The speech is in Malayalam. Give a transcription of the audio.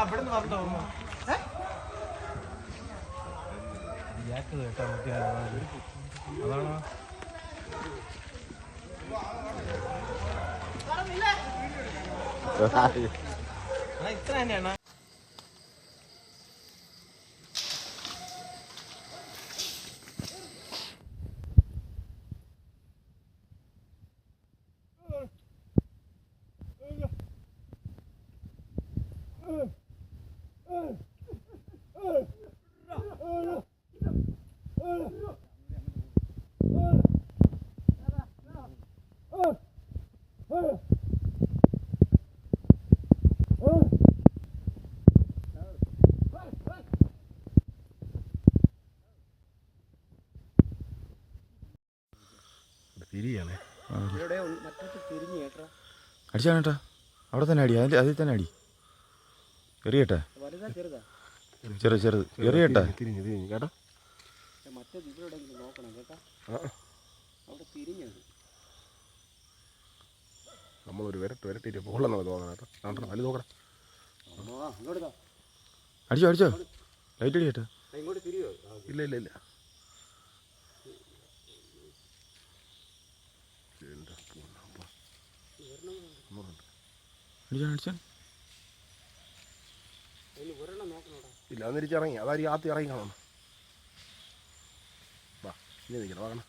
അവിടെ നിന്ന് പറഞ്ഞോ അതാണോ ഇത്ര തന്നെയാണ്. അടിച്ചാണ് കേട്ടാ, അവിടെ തന്നെ അടി, അതിൽ തന്നെ അടി. എറിയട്ടെ, ചെറുത് എറിയട്ടെ. കേട്ടോ നമ്മളൊരു വിരട്ടിട്ട് പോകണമെന്ന് തോന്നണം കേട്ടോ. വലിയ നോക്കണം. അടിച്ചോ ലൈറ്റ് അടി കേട്ടോ. ഇല്ല അടിച്ചാൻ ഇല്ല, അന്നിരിച്ചിറങ്ങി. അതായിരിക്കും ആദ്യം ഇറങ്ങി കാണണം. വാ, ഇനി നിൽക്കണം, വാങ്ങണം.